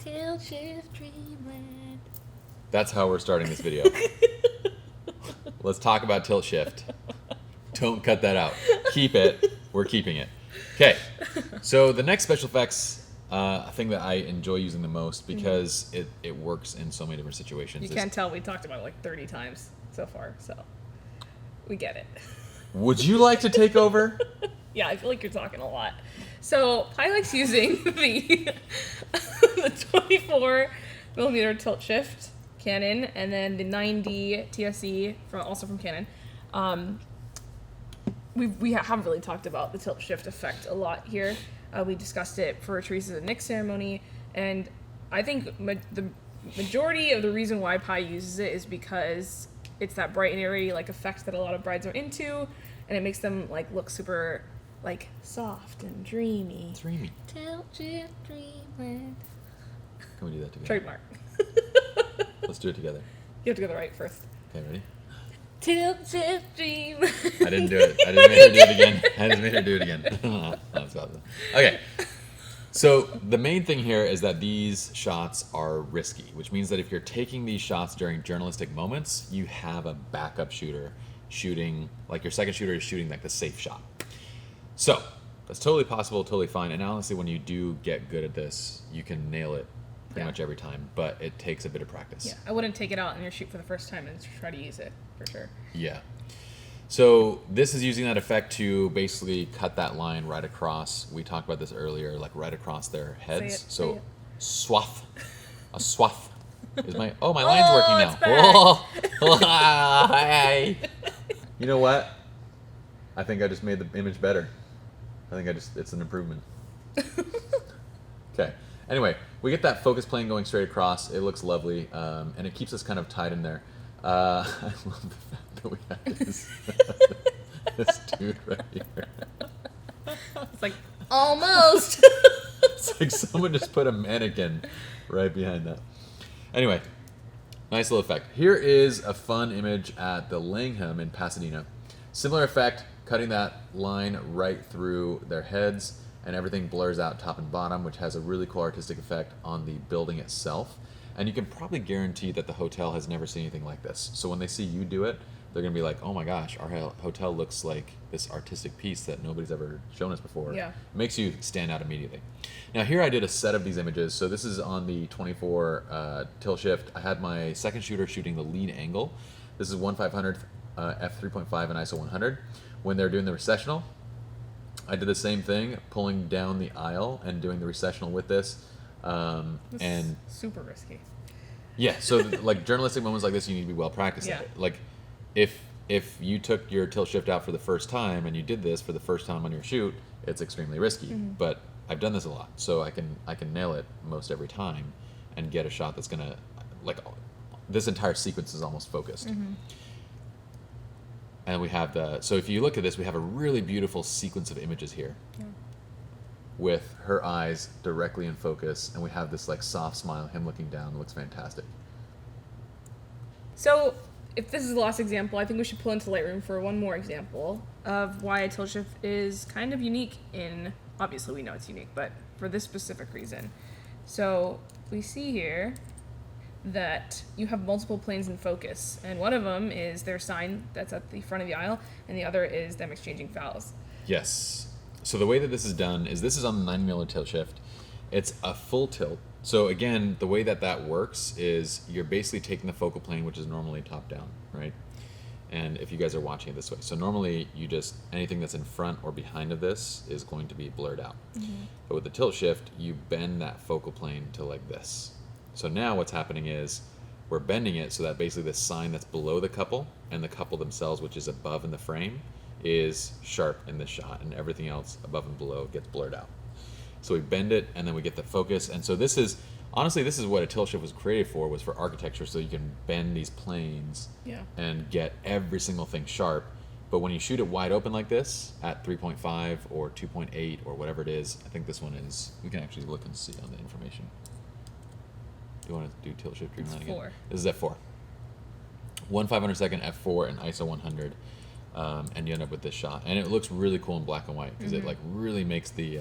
Tilt shift dreamland. That's how we're starting this video. Let's talk about tilt shift. Don't cut that out. Keep it. We're keeping it. Okay. So the next special effects thing that I enjoy using the most because it works in so many different situations. You can't tell we talked about it like 30 times so far, so we get it. Would you like to take over? Yeah, I feel like you're talking a lot. So Pi likes using the 24 millimeter tilt shift Canon, and then the 9D TSE also from Canon. We haven't really talked about the tilt shift effect a lot here. We discussed it for Teresa's and Nick's ceremony, and I think the majority of the reason why Pi uses it is because it's that bright and airy like effect that a lot of brides are into, and it makes them like look super like soft and dreamy. Dreamy. Tilt shift dreamland. Can we do that together? Trademark. Let's do it together. You have to go the right first. Okay, ready? Tilt shift dreamland. I didn't do it. I just made her do it again. I just made her do it again. That's awesome. Okay. So the main thing here is that these shots are risky, which means that if you're taking these shots during journalistic moments, you have a backup shooter shooting, like your second shooter is shooting like the safe shot. So that's totally possible, totally fine. And honestly, when you do get good at this, you can nail it pretty much every time, but it takes a bit of practice. Yeah, I wouldn't take it out in your shoot for the first time and try to use it, for sure. Yeah. So this is using that effect to basically cut that line right across. We talked about this earlier, like right across their heads. Say it. Swath. A swath. Is my my line's working now. It's Whoa. Hey. You know what? I think I just made the image better. It's an improvement. Okay. Anyway, we get that focus plane going straight across. It looks lovely, and it keeps us kind of tied in there. I love the fact that we have this dude right here. It's like, almost. It's like someone just put a mannequin right behind that. Anyway, nice little effect. Here is a fun image at the Lange Home in Pasadena. Similar effect, cutting that line right through their heads, and everything blurs out top and bottom, which has a really cool artistic effect on the building itself. And you can probably guarantee that the hotel has never seen anything like this. So when they see you do it, they're going to be like, oh my gosh, our hotel looks like this artistic piece that nobody's ever shown us before. Yeah. It makes you stand out immediately. Now here I did a set of these images. So this is on the 24 tilt shift. I had my second shooter shooting the lead angle. This is 1/500th f3.5 and ISO 100. When they're doing the recessional, I did the same thing, pulling down the aisle and doing the recessional with this. And super risky. yeah, so like journalistic moments like this, you need to be well practiced at it. Like if you took your tilt shift out for the first time and you did this for the first time on your shoot, it's extremely risky. Mm-hmm. But I've done this a lot, so I can nail it most every time and get a shot that's gonna like this entire sequence is almost focused. Mm-hmm. And we have so if you look at this, we have a really beautiful sequence of images here. Yeah. With her eyes directly in focus, and we have this like soft smile, him looking down. It looks fantastic. So, if this is the last example, I think we should pull into Lightroom for one more example of why a tilt shift is kind of unique in, obviously we know it's unique, but for this specific reason. So, we see here that you have multiple planes in focus, and one of them is their sign that's at the front of the aisle, and the other is them exchanging fouls. Yes. So the way that this is done is this is on the 9mm tilt shift. It's a full tilt. So again, the way that works is you're basically taking the focal plane, which is normally top down, right? And if you guys are watching it this way, so normally you just, anything that's in front or behind of this is going to be blurred out. Mm-hmm. But with the tilt shift, you bend that focal plane to like this. So now what's happening is we're bending it so that basically the sign that's below the couple and the couple themselves, which is above in the frame, is sharp in this shot, and everything else above and below gets blurred out. So we bend it, and then we get the focus. And so this is, honestly, this is what a tilt shift was created for, was for architecture, so you can bend these planes and get every single thing sharp. But when you shoot it wide open like this, at 3.5 or 2.8 or whatever it is, I think this one is, we can actually look and see on the information. Do you want to do tilt shift dreamland again? 4. This is f4. 1/500 f4 and ISO 100. And you end up with this shot, and it looks really cool in black and white because it like really makes the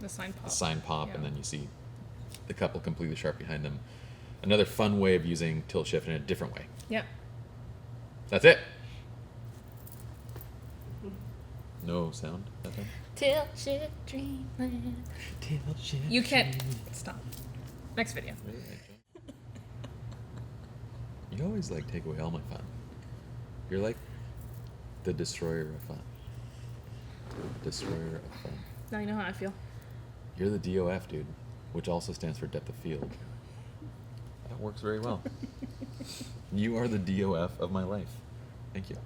sign pop. and then you see the couple completely sharp behind them. Another fun way of using tilt shift in a different way. Yeah. That's it. No sound that time? Tilt shift dreamland. Tilt shift. You can't stop. Next video. You always like take away all my fun. You're like the destroyer of fun. Destroyer of fun. Now you know how I feel. You're the DOF, dude, which also stands for depth of field. That works very well. You are the DOF of my life. Thank you.